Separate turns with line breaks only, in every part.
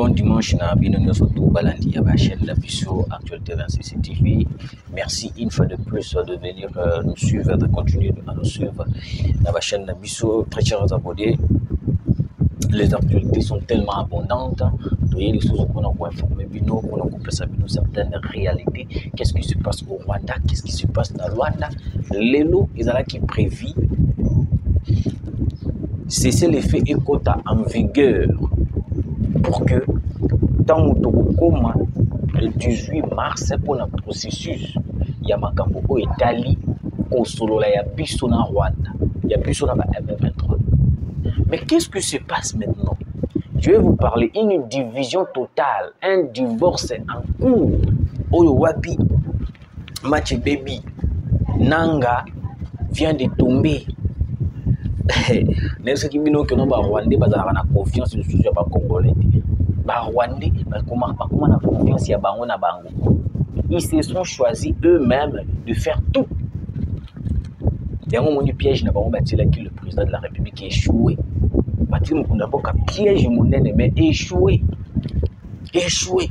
Bon dimanche na bino surtout balandi à la chaîne la Bisso Actualité 26 TV. Merci une fois de plus de venir nous suivre, de continuer à nous suivre dans la chaîne la Bisso. Très chers abonnés, les actualités sont tellement abondantes. Les choses qu'on a informé bino, qu'on a coupé ça bino certaines réalités. Qu'est-ce qui se passe au Rwanda? Qu'est-ce qui se passe dans le Rwanda? Les lots, ils ont là qui prévit. C'est l'effet écota en vigueur pour que dans le 18 mars pour le processus il y a makambo etali au solo la ya biso na Rwanda ya biso na M23. Mais qu'est-ce qui se passe maintenant? Je vais vous parler une division totale, un divorce en cours. Oyo wapi Match Baby Nanga vient de tomber. N'est-ce que bino que non ba Rwandais bazala na confiance sur le pas congolais. Ba Rwandais comment na confiance ya bango na bango. Ils se sont choisis eux-mêmes de faire tout. Il y a un moment du piège na bango batila qui le président de la République est échoué. Batila mukunda boka piège monene mais échoué. Échoué.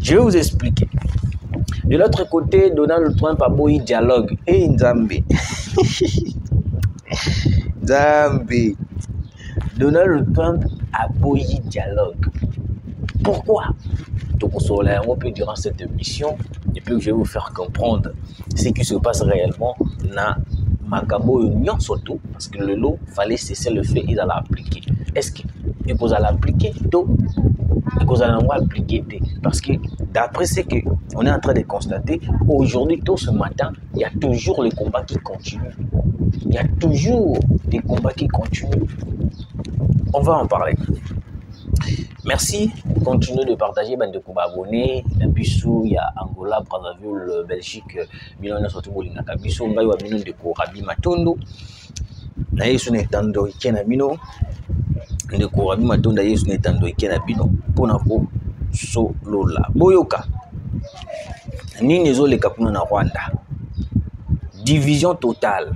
Je vais vous expliquer. De l'autre côté, Donald Trump a boyi dialogue et Nzambe. Nzambe. Donald Trump a boyi dialogue. Pourquoi? Donc, on peut durant cette émission, et puis je vais vous faire comprendre ce qui se passe réellement dans Makambo Union surtout, parce que le lot fallait cesser le fait, ils allaient appliquer. Est-ce que vous allez appliquer tout? Et vous allez appliquer parce que d'après ce qu'on est en train de constater, aujourd'hui, tout ce matin, il y a toujours les combats qui continuent. Il y a toujours des combats qui continuent. On va en parler. Merci. Continuez de partager, bande de combats abonnés. Il y a Bissou, il y a Angola, Brazzaville, Belgique, Milan, surtout Bolingaka. Bissou, il y a Minon de Korabi Matondo. Na yesu netando ikena bino de Korabi Matondo yesu netando ikena bino pona ko solola. Boyoka. Nini ezoleka kuna na Rwanda. Division totale.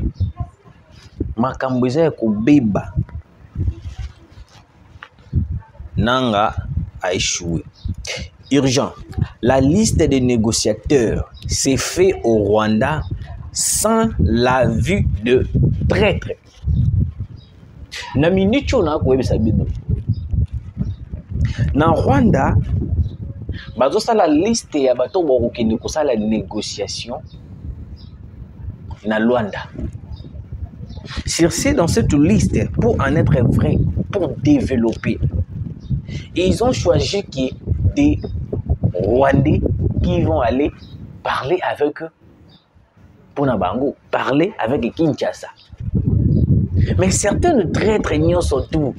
Makambo eza kobeba. Nanga a échoué. Urgent. La liste des négociateurs s'est faite au Rwanda sans la vue de traître. Na minicho na ko yebisa bino. Na Rwanda bazo sala liste ya bato bokende ko sala négociation na Rwanda. Cherchez dans cette liste pour en être vrai, pour développer. Et ils ont choisi qui des Rwandais qui vont aller parler avec eux. Pour Nabango, parler avec Kinshasa. Mais certains de traîtres ignorent surtout.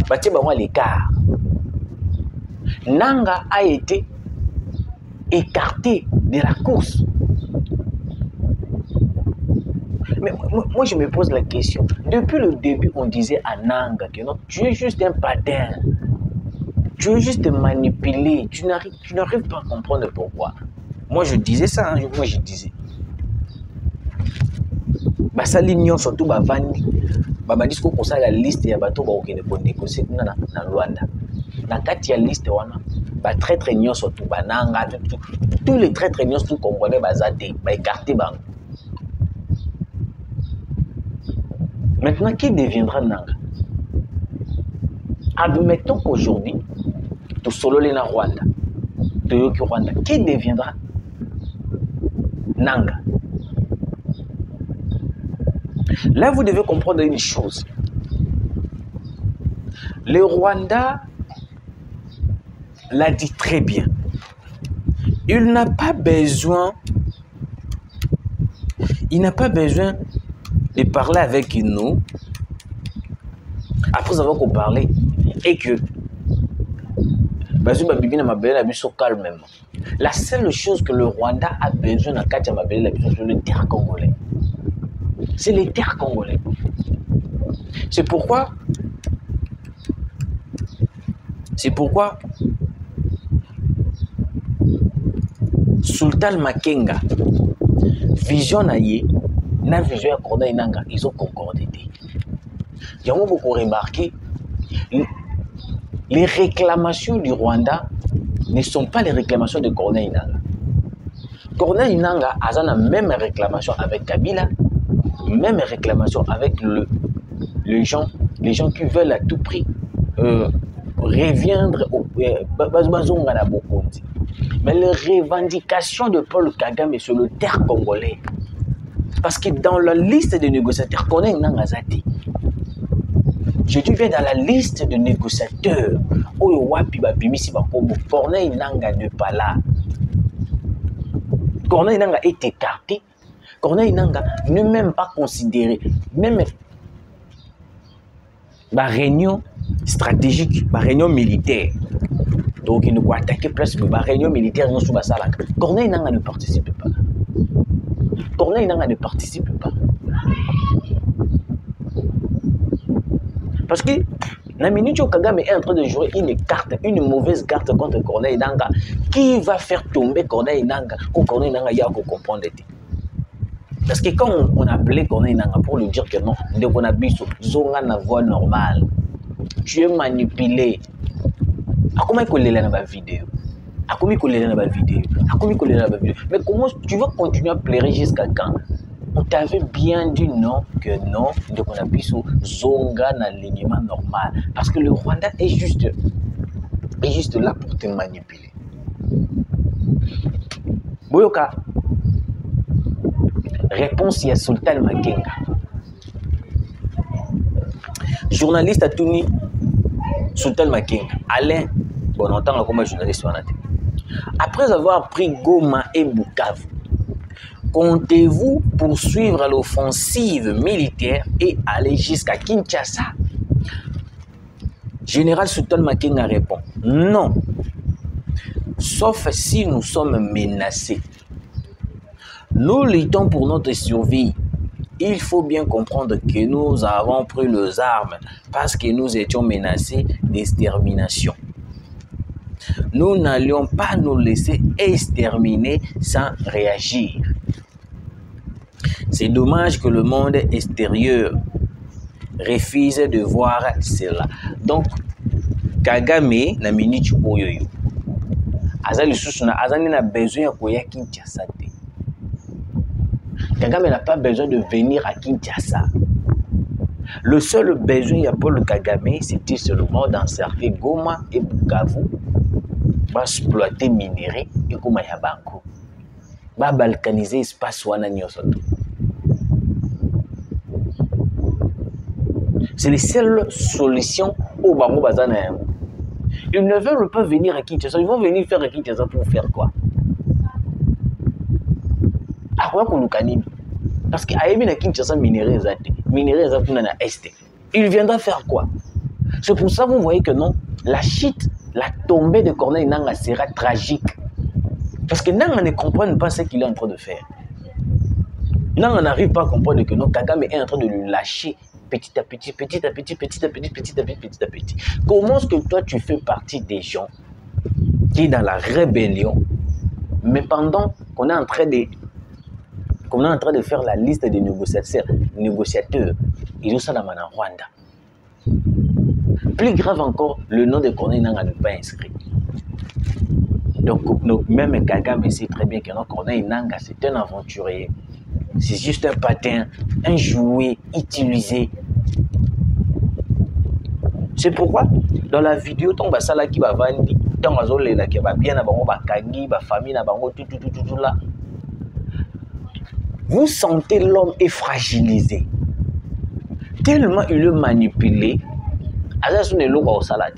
Bâti bah l'écart. Nanga a été écarté de la course. Mais moi, je me pose la question. Depuis le début, on disait à Nanga que non, tu es juste un patin. Tu es juste manipulé. Tu n'arrives pas à comprendre pourquoi. Moi, je disais ça. Hein, moi, je disais. Bah, ça, l'union, surtout, bah, Vandi. Bah, dit qu'on ça la liste, il y a bateau, bah, ok, pour négocier dans Rwanda. Dans la liste, wana, bah, traître union, surtout, bah, Nanga, tous les traîtres union, surtout, congolais, bah, zate, bah, écarté, bah. Maintenant, qui deviendra Nanga? Admettons qu'aujourd'hui, tout solo les Rwanda, Toyoki Rwanda, qui deviendra Nanga? Là, vous devez comprendre une chose. Le Rwanda l'a dit très bien. Il n'a pas besoin de parler avec nous après avoir parlé et que calmement. La seule chose que le Rwanda a besoin dans Katia Mabele, c'est le terre congolais. C'est les terres congolais. C'est pourquoi Sultan Makenga, vision naïe, na vision accordée inanga, ils ont concordé. Il y a beaucoup remarqué les réclamations du Rwanda ne sont pas les réclamations de Corneille Nangaa. Corneille Nangaa a la même réclamation avec Kabila, même réclamation avec les gens qui veulent à tout prix reviendre au mais les revendications de Paul Kagame sur le terre congolais, parce que dans la liste des négociateurs, Corneille Nangaa Zati, je dis bien dans la liste de négociateurs, Corneille Nangaa n'est pas là. Corneille Nangaa est écarté. Corneille Nangaa n'est même pas considéré. Même la réunion stratégique, la réunion militaire. Donc il ne peut attaquer presque la réunion militaire. Corneille Nangaa ne participe pas. Corneille Nangaa ne participe pas. Parce que la minute où Kagame est en train de jouer une mauvaise carte contre Corneille Nangaa, qui va faire tomber Corneille Nangaa ou Corneille Nangaa y a pour comprendre. Parce que quand on appelait Corneille Nangaa pour lui dire que non, on a vu Zonga na voix normale, tu es manipulé. Comment est-ce que dans ma vidéo? Mais comment tu veux continuer à pleurer jusqu'à quand? On t'avait bien dit non, que non, de qu'on a pu sur Zonga na l'alignement normal. Parce que le Rwanda est juste là pour te manipuler. Boyoka, réponse il y a Sultan Makenga. Journaliste à Tuni, Sultan Makenga. Alain, bon, on entend comme journaliste. Après avoir pris Goma et Bukavu, comptez-vous poursuivre l'offensive militaire et aller jusqu'à Kinshasa? Général Sultan Makenga répond non, sauf si nous sommes menacés. Nous luttons pour notre survie. Il faut bien comprendre que nous avons pris les armes parce que nous étions menacés d'extermination. Nous n'allions pas nous laisser exterminer sans réagir. C'est dommage que le monde extérieur refuse de voir cela. Donc, Kagame na minute oyoyo. Azali susuna azani na besoin ya Kinshasa. Kagame n'a pas besoin de venir à Kinshasa. Le seul besoin de Paul Kagame, c'était seulement d'encercler Goma et Bukavu, exploiter minerais et Goma ya banko. Balkaniser l'espace wana nyosoto. C'est les seules solutions au Bango Bazana. Ils ne veulent pas venir à Kinshasa. Ils vont venir faire à Kinshasa pour faire quoi? À quoi qu'on nous canime? Parce qu'il y a Kinshasa minerais na Est. Il viendra faire quoi? C'est pour ça que vous voyez que non, la chute, la tombée de Corneille Nangaa sera tragique. Parce que Nangaa ne comprend pas ce qu'il est en train de faire. Nangaa n'arrive pas à comprendre que non, Kagame est en train de lui lâcher petit à petit. Comment est-ce que toi tu fais partie des gens qui est dans la rébellion, mais pendant qu'on est en train de faire la liste des négociateurs, ils ont ça dans le Rwanda. Plus grave encore, le nom de Corneille Nangaa n'est pas inscrit. Donc même Kagame sait très bien que non, Corneille Nangaa c'est un aventurier. C'est juste un patin, un jouet utilisé. C'est pourquoi dans la vidéo, ton basala qui va vendre, ton bazole là qui va bien avoir ba kangi, ba famille na bango tout là. Vous sentez l'homme est fragilisé. Tellement il est manipulé. Asa sune loka au salade.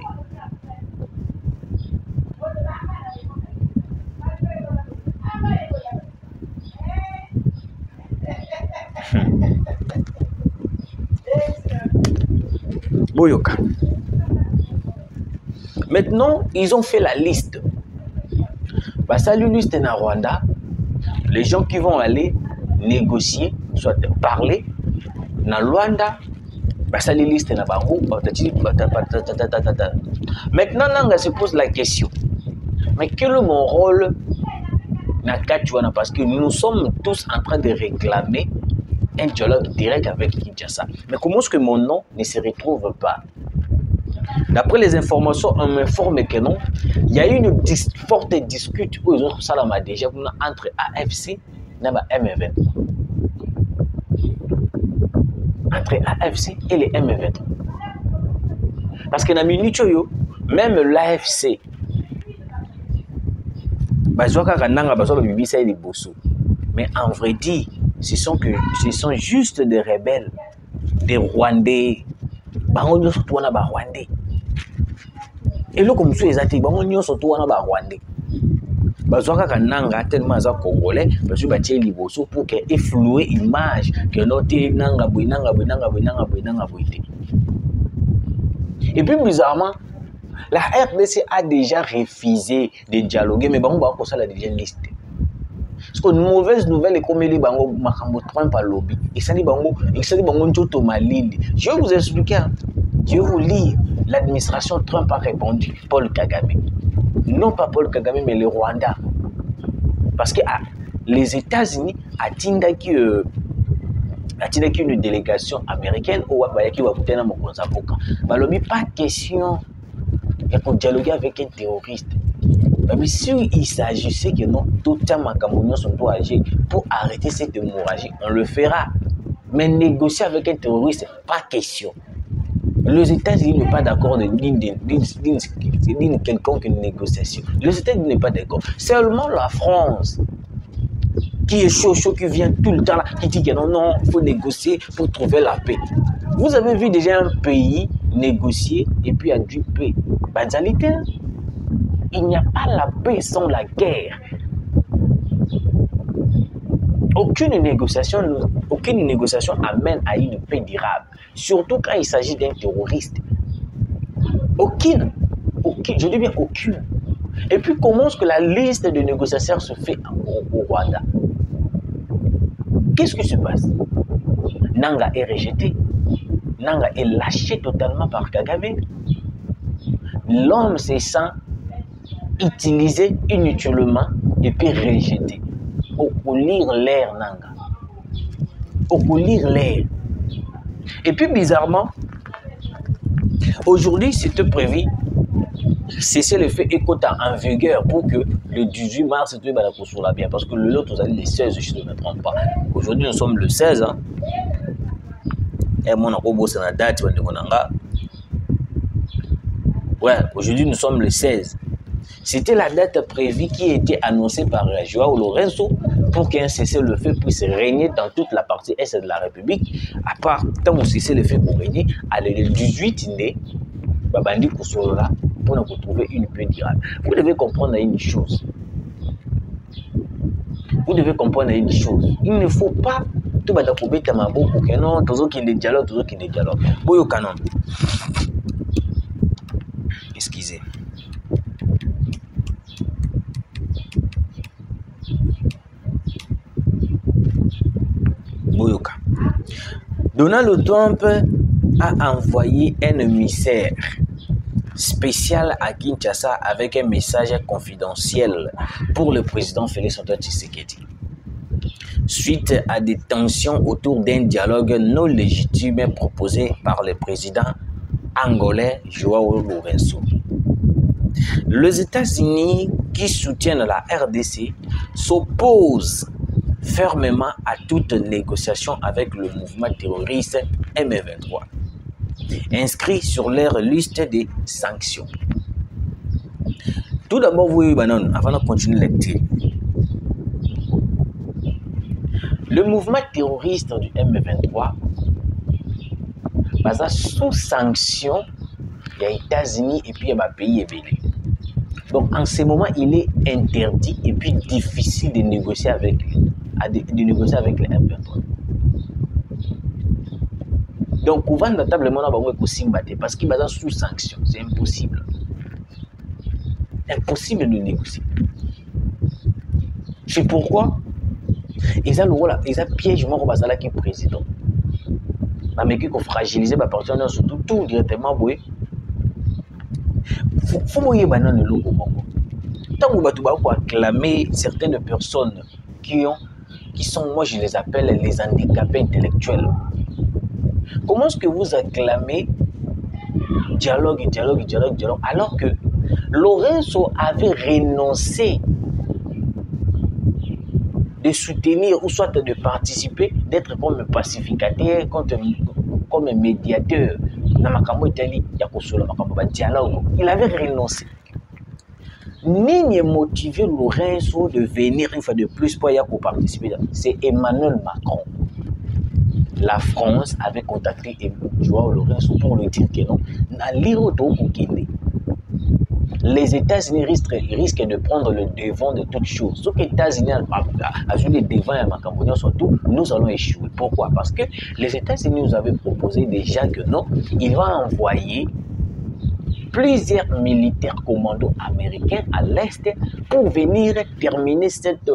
Boyoka. Maintenant, ils ont fait la liste. Bah, ça, la liste en Rwanda, les gens qui vont aller négocier, soit parler, dans Rwanda, bah, ça, la liste en Bango. Maintenant, Nangaa se pose la question. Mais quel est mon rôle parce que nous sommes tous en train de réclamer un dialogue direct avec Kinshasa. Mais comment est-ce que mon nom ne se retrouve pas? D'après les informations, on m'informe que non. Il y a eu une forte discute où ils ont ça déjà entre AFC et M23. Entre AFC et les M23. Parce que dans même l'AFC, mais en vrai dit, ce sont juste des rebelles, des Rwandais. Et là, comme ça, ils ont dit, Rwandais. Tellement congolais, parce que pour efflouer l'image que notre et puis bizarrement, la RDC a déjà refusé de dialoguer, mais on va ça la déjà liste. Parce que une mauvaise nouvelle est comme les bango makambo Trump à lobby. Et ça dit bango njoto malili. Je vais vous expliquer. Je vais vous lire. L'administration Trump a répondu. Paul Kagame. Non pas Paul Kagame, mais le Rwanda. Parce que les États-Unis attendent une délégation américaine au Wabayaki Wakutena Mokonzapoka. Balobi pas question de dialoguer avec un terroriste. Mais si il s'agissait que non, tout le temps sont agir pour arrêter cette hémorragie, on le fera. Mais négocier avec un terroriste, pas question. Les États-Unis ne sont pas d'accord d'une quelconque négociation. Les États-Unis ne sont pas d'accord. Seulement la France, qui est chaud, qui vient tout le temps là, qui dit que non, il faut négocier pour trouver la paix. Vous avez vu déjà un pays négocier et puis a du paix. Bazalité, il n'y a pas la paix sans la guerre. Aucune négociation amène à une paix durable. Surtout quand il s'agit d'un terroriste. Aucune. Je dis bien aucune. Et puis comment est-ce que la liste de négociateurs se fait au Rwanda? Qu'est-ce qui se passe? Nanga est rejeté. Nanga est lâché totalement par Kagame. L'homme se sent utilisé inutilement et puis rejeté. Pour lire l'air Nanga. Pour lire l'air. Et puis bizarrement, aujourd'hui c'était prévu cesser le fait écota en vigueur pour que le 18 mars tu vas la bien parce que le lot vous allez le 16 je ne me trompe pas. Aujourd'hui nous sommes le 16 hein. Et mon robo c'est la date ouais, aujourd'hui nous sommes le 16. C'était la date prévue qui était annoncée par Joao Lourenço pour qu'un cessez-le-feu puisse régner dans toute la partie est de la République. À part tant qu'on cessez-le-feu pour régner, le 18 né, Babandi Kousolola, pour nous retrouver une paix durable. Vous devez comprendre une chose. Vous devez comprendre une chose. Il ne faut pas tout battre pour bêter ma bouche pour que non, tous qui ne dialoguent, tous qui ne dialoguent. Boyo canon. Excusez. Boyoka. Donald Trump a envoyé un émissaire spécial à Kinshasa avec un message confidentiel pour le président Félix Antoine Tshisekedi. Suite à des tensions autour d'un dialogue non légitime proposé par le président angolais Joao Lourenço. Les États-Unis qui soutiennent la RDC s'opposent fermement à toute négociation avec le mouvement terroriste M23, inscrit sur leur liste des sanctions. Tout d'abord, vous Banon, avant de continuer la lecture. Le mouvement terroriste du M23 basé sous sanction, il y a les États-Unis et puis il y a des pays ébélés. Donc en ce moment, il est interdit et puis difficile de négocier avec les M23. Donc, on va notablement parce qu'il est sous sanction. C'est impossible. Impossible de négocier. C'est pourquoi ils ont piège mort qui est président. Mais qui ont fragilisé ma partie tout directement. Il faut que le logo. Tant que vous acclamer certaines personnes qui sont, moi je les appelle les handicapés intellectuels. Comment est-ce que vous acclamez dialogue, alors que Lorenzo avait renoncé de soutenir ou soit de participer, d'être comme pacificateur, comme médiateur dans Makambo Italie, dialogue. Il avait renoncé. Ni motivé Lorenzo de venir une fois de plus pour participer. C'est Emmanuel Macron. La France avait contacté Joao Lorenzo pour lui dire que non. Les États-Unis risquent de prendre le devant de toutes choses. Sauf que les États-Unis a joué le devant à Macambonien, surtout, nous allons échouer. Pourquoi? Parce que les États-Unis nous avaient proposé déjà que non, il va envoyer plusieurs militaires commandos américains à l'Est pour venir terminer cette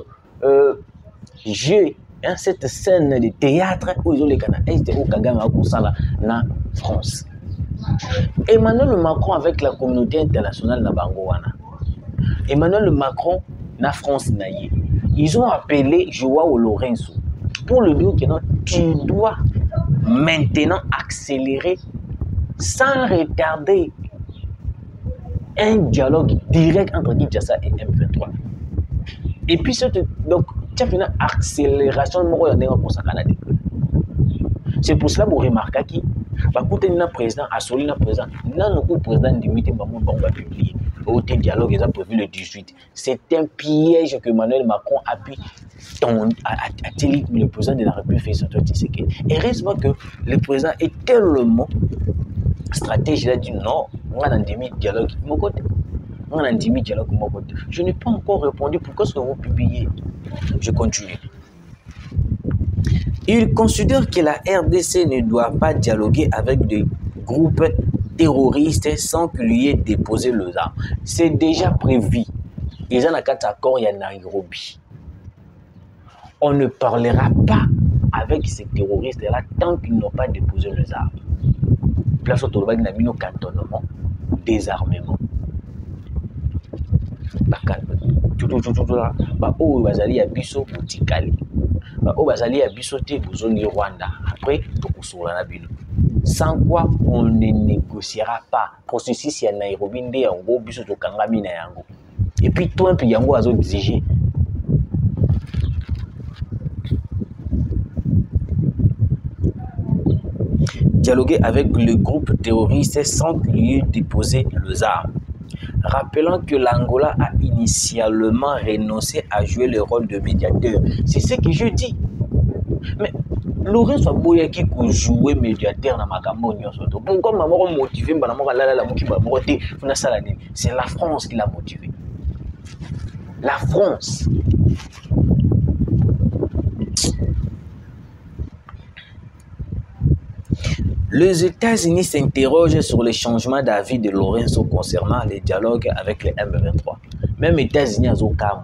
cette scène de théâtre où ils ont les Canadiens au Kagame en France. Emmanuel Macron avec la communauté internationale na Bangoana. Emmanuel Macron na France naïe. Ils ont appelé Joao Lorenzo pour lui dire que non, tu dois maintenant accélérer sans retarder un dialogue direct entre Kinshasa et M23. Et puis, donc, tu as fait une accélération de Canada. C'est pour cela que vous remarquez que le président, Assoli, le président, le président Dimitri Bamou va publier. Au dialogue, ils ont prévu le 18. C'est un piège que Emmanuel Macron a pu le président de la République. Et heureusement que le président est tellement stratège, il a dit non, on a un dialogue. Je n'ai pas encore répondu. Pourquoi est-ce que vous publiez? Je continue. Il considère que la RDC ne doit pas dialoguer avec des groupes terroristes sans qu'il lui ait déposé les armes. C'est déjà prévu. Ils ont un accord, il y a Nairobi. On ne parlera pas avec ces terroristes-là tant qu'ils n'ont pas déposé les armes. Place au Toloba, il y a un cantonnement, désarmement. Oh, bazali ya biso mutikali. Oh, bazali ya biso te bozongi Rwanda. Après, tokosola na bino. Sans quoi on ne négociera pas. Processus ya Nairobi nde yango biso tokangami na yango. Et puis toi un peu yango azo exiger. Dialoguer avec le groupe terroriste sans lui déposer les armes. Rappelant que l'Angola a initialement renoncé à jouer le rôle de médiateur. C'est ce que je dis. Mais Lorenzo Aboyaki qui jouer médiateur dans Makambo. Pourquoi maman motivé? C'est la France qui l'a motivé. La France. Les États-Unis s'interrogent sur le changement d'avis de Lorenzo concernant les dialogues avec les M23. Même les États-Unis ont Zokam.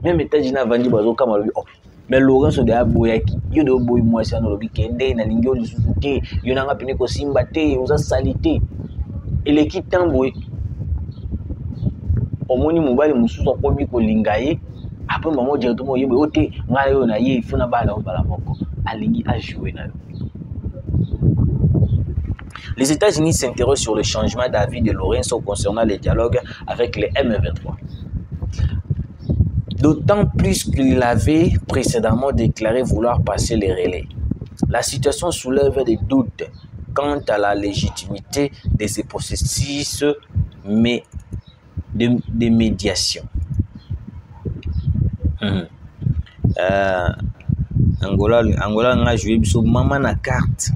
Même les États-Unis ont vendu Zokam. Mais Lorenzo de Aboyaki, il y a des boy moi c'est dans le week-end, na lingio du souté, il y a un peu de simbate, on a salité. Et l'équipe tamboy. Au moni mobile mususu akomi ko lingaye. Après maman directement yebe ote ngayo na ye funa bala moko. Alingi a jouer na yo. Les États-Unis s'interrogent sur le changement d'avis de Lorenzo concernant les dialogues avec les M23. D'autant plus qu'il avait précédemment déclaré vouloir passer les relais. La situation soulève des doutes quant à la légitimité de ces processus de médiation. Angola a joué sur maman na carte.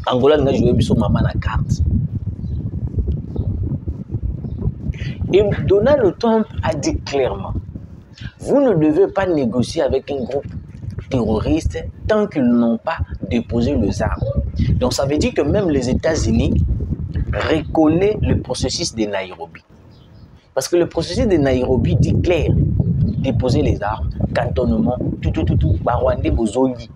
Angola a joué sur maman na carte. Et Donald Trump a dit clairement, vous ne devez pas négocier avec un groupe terroriste tant qu'ils n'ont pas déposé les armes. Donc ça veut dire que même les États-Unis reconnaissent le processus de Nairobi. Parce que le processus de Nairobi dit clair, déposer les armes, cantonnement, tout, Barwande Bozogi,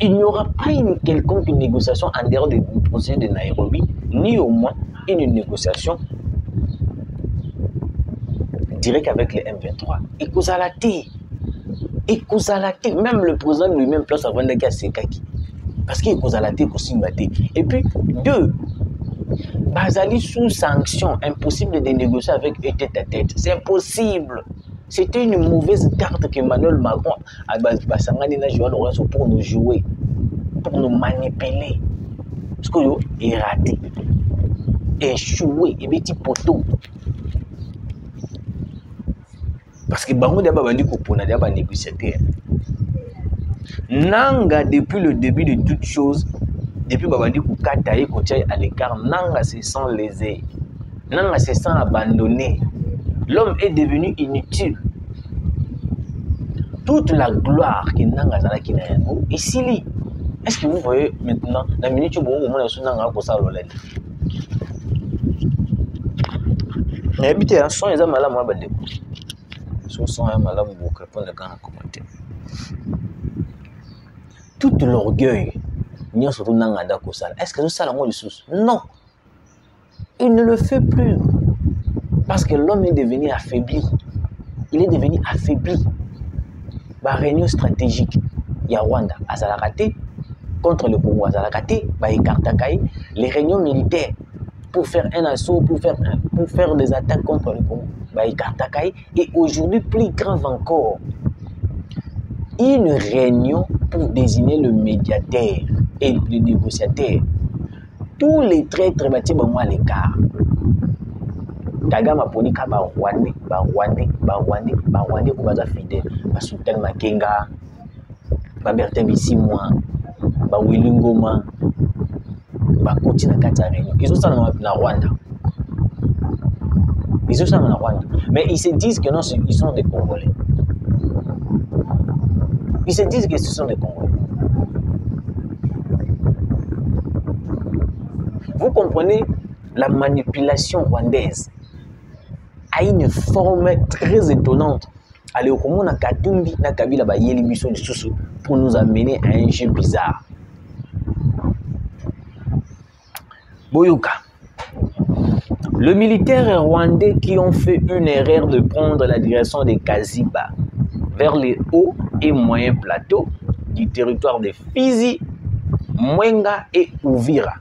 il n'y aura pas une quelconque négociation en dehors du processus de Nairobi, ni au moins une négociation directe avec les M23. Et Kozalate, même le président lui-même place avant de gars Sekaki. parce qu'il cause la tête aussi. Et puis, deux, basali sous sanction, impossible de négocier avec eux tête à tête. C'est impossible. C'était une mauvaise carte qu'Emmanuel Macron a joué pour nous jouer, pour nous manipuler. Parce qu'il est raté, échoué, et petit poteau. Parce que bango d'abord bandi kopona d'abord négociateur. Nanga depuis le début de toutes choses, depuis babandi kokata et kotia à l'écart, Nanga se sent lésé, Nanga se sent abandonné. L'homme est devenu inutile. Toute la gloire que Nanga zalaki na yango ici. Est-ce que vous voyez maintenant la minute où vous avez sur Nanga ko sala lolali. Mais habité un son les amala moi bande. Son son amala mo ko répondre dans commentaire. Tout l'orgueil, surtout Nanga ko sala. Est-ce que ça la moi les sous? Non. Il ne le fait plus. Parce que l'homme est devenu affaibli. Il est devenu affaibli. Bah, réunion stratégique. Il y a Rwanda, Azalakate, contre le Congo, Azalakate, bah, Ikartakaï, les réunions militaires pour faire un assaut, pour faire des attaques contre le Congo, bah, Ikartakaï, et aujourd'hui, plus grave encore, une réunion pour désigner le médiateur et le négociateur. Tous les traîtres bâtis, bah, moi, l'écart. Kagame aponika ba Rwandais ko baza fidèle ba Sultan Makenga ba Bertin Bisimwa ba Willy Ngoma ba koti na kati ya réunion ils sont na Rwanda mais ils se disent que non ils sont des Congolais, ils se disent que ce sont des Congolais. Vous comprenez la manipulation rwandaise a une forme très étonnante. Allez, au Congo, na Katumbi, na Kabila, ba yeli biso lisusu pour nous amener à un jeu bizarre. Boyuka. Le militaire rwandais qui ont fait une erreur de prendre la direction de Kaziba vers les hauts et moyens plateaux du territoire de Fizi, Mwenga et Uvira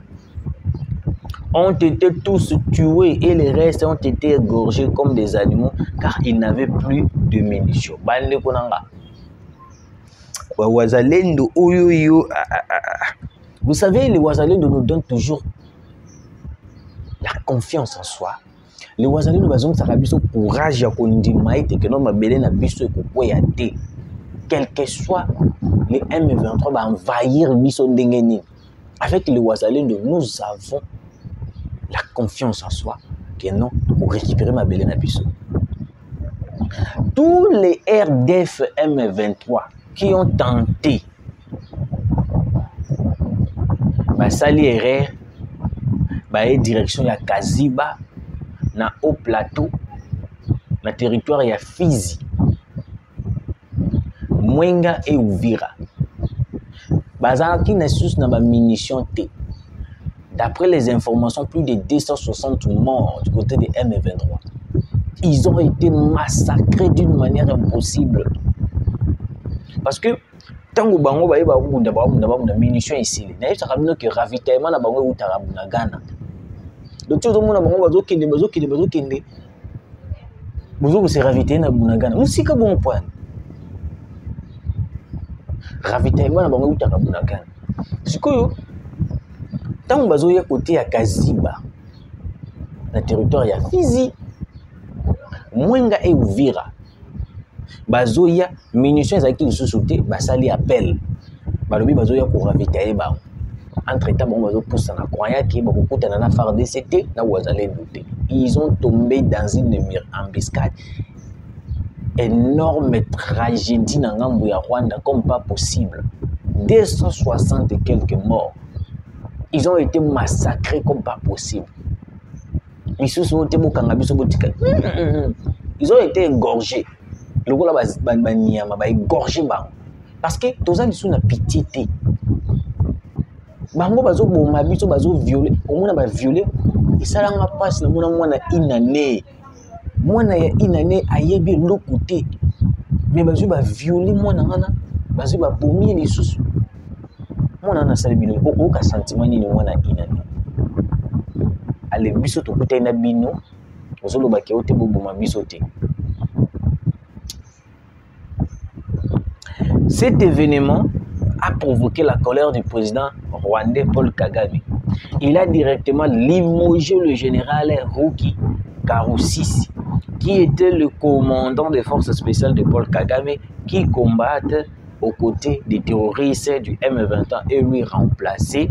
ont été tous tués et les restes ont été égorgés comme des animaux car ils n'avaient plus de munitions. Vous savez, les Wazalendo nous donnent toujours la confiance en soi. Les Wazalendo nous ont dit courage à kondimaïte que nous avons dit quel que soit les M23 va envahir Biso Ndengeni. Avec les Wazalendo, nous avons la confiance en soi que non pour récupérer ma belle Nabiso. Tous les RDF M23 qui ont tenté sali erreur direction ya Kaziba na haut plateau na territoire ya Fizi, Mwenga et Uvira bazaki na sus na ba munitions T. D'après les informations, plus de 260 morts du côté des M23. Ils ont été massacrés d'une manière impossible. Parce que tant que bango ba ba munitions ici, na ça ramène que ravitaillement na bango utara na Ghana. Donc tout le monde na bango bazokende bozo se ravitailler na Ghana. Musika bon point. Ravitaillement na bango utara na Ghana. Sikoyo tant bazoya côté ya Kaziba na territoire ya Fizi, Mwenga et Uvira bazoya munitions ezaki lisusu te basali appel balobi bazoya ko ravitailler ba entre temps bon bazo poussa na croyant ki bakokutana na FARDC te na Wazalendo te. Ils ont tombé dans une embuscade, énorme tragédie na ngambo ya Rwanda comme pas possible. 260 et quelques morts. Ils ont été massacrés comme pas possible. Ils ont été égorgés. Le gars là, égorgé. Parce que tous les gens n'ont pitié. Bango bazo bomba biso bazo violer. Comment on a violé? Et ça là on passe na mona une année. Mona ya une année ayebi lokuté. Mais bazo ba violer mona ngana. Bazo ba bomber les sous. Mon ana sali bino o ka sentiment ni mwana inani. Ale biso to kuta ina bino ozolo ba ke ote boboma biso te. Cet événement a provoqué la colère du président rwandais Paul Kagame. Il a directement limogé le général Ruki Karusisi, qui était le commandant des forces spéciales de Paul Kagame, qui combattent aux côtés des terroristes du M23 et lui remplacé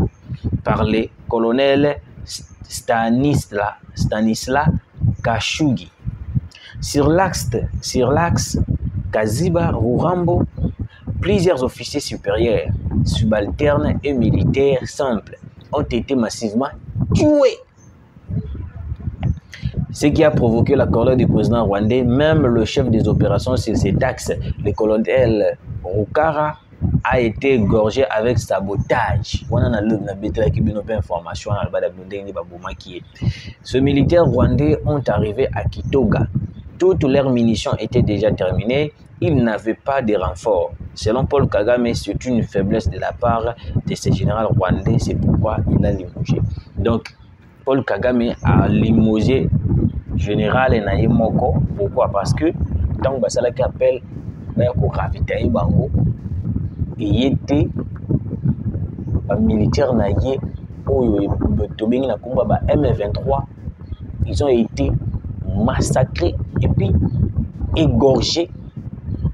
par le colonel Stanislas Kashugi. Sur l'axe Kaziba-Rurambo, plusieurs officiers supérieurs, subalternes et militaires simples ont été massivement tués. Ce qui a provoqué la colère du président rwandais. Même le chef des opérations sur cet axe, le colonel Rukara, a été égorgé avec sabotage. Ce militaire rwandais ont arrivé à Kitoga. Toutes leurs munitions étaient déjà terminées. Ils n'avaient pas de renfort. Selon Paul Kagame, c'est une faiblesse de la part de ce général rwandais. C'est pourquoi il a limogé. Donc, Paul Kagame a limogé général Naye Moko. Pourquoi? Parce que tant que ça qui appelle ravitailler bango, il était militaire Naye M23. Ils ont été massacrés et puis égorgés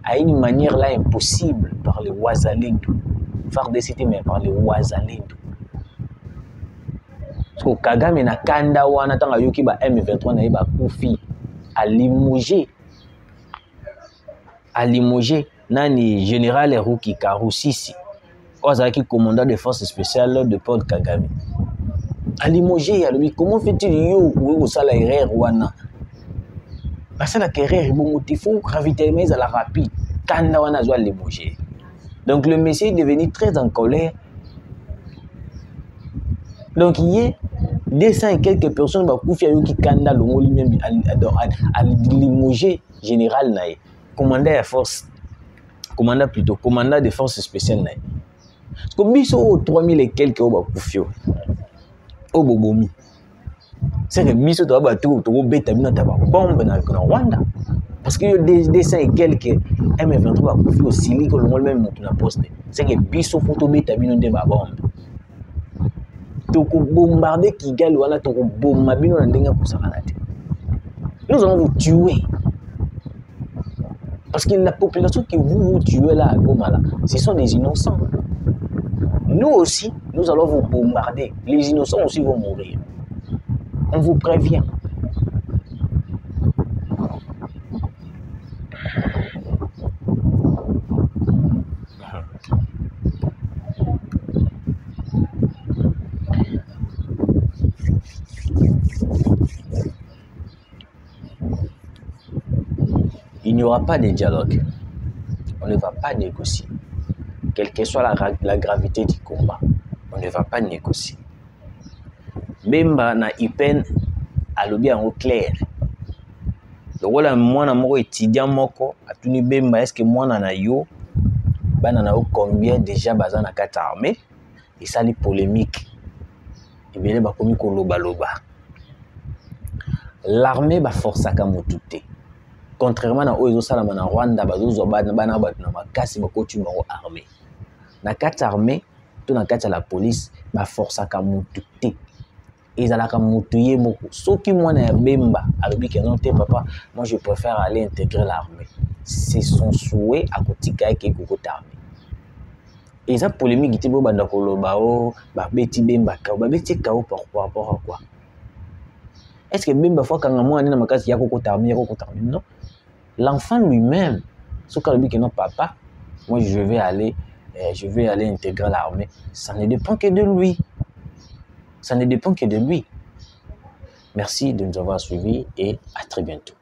à une manière là impossible par les Wazalendo. FARDC mais par les Wazalendo. So Kagame na kanda wana tanga yoki ba M23 na ba kufi a limogé nani général Ruki Karusisi ozaki commandant des forces spéciales de Paul Kagame. A limogé ya lui comment fait-il yo ko sala erreur wana? Parce que erreur bon motifou ravitaillement à la rapide kanda wana zo limogé. Donc le monsieur est devenu très en colère. Donc il y a 200 et quelques personnes qui kanda longo lui-même à limogé général nae commandant des forces spéciales nae. Parce que biso 3000 et quelques bakufio au bobomi. C'est que biso to batu to beta bino ta bombe na Rwanda. Parce que y a 200 et quelques M23 bakufio sili ko longo même na poste. C'est que biso photo beta bino de ba bombe. Toko bombarder Kigali wala toko bomba bino na ndenga kusakana te. Nous allons vous tuer. Parce que la population que vous tuez là à Goma là, ce sont des innocents. Nous aussi, nous allons vous bombarder. Les innocents aussi vont mourir. On vous prévient. Il n'y aura pas de dialogue. On ne va pas négocier. Quelle que soit la gravité du combat, on ne va pas négocier. Bemba na ipen alobi en clair. Le rôle mwana moko étudiant moko atuni Bemba est-ce que mwana na yo bana na combien déjà baza na kata armée et ça les polémique. Et bien ba komi ko loba loba. L'armée ba forçaka motute. Contrairement à Oizo Salama na Rwanda, bazo bana na makasi bakoti bango armée. Na kata armée, to na kata la police, ba force aka mutu te. Ezalaka mutu ye moko. Soki mwana ya Bemba alobi ke non te papa, moi je préfère aller intégrer l'armée. C'est son souhait à kotika ke kokota armée. Et ça polémique te bo banda koloba o ba beti Bemba ka ba beti ka par rapport à quoi? Est-ce que Bemba faut kanga mwana na makasi ya kokota armée non? L'enfant lui-même, ce qu'il dit que non papa, moi je vais aller intégrer l'armée. Ça ne dépend que de lui. Ça ne dépend que de lui. Merci de nous avoir suivis et à très bientôt.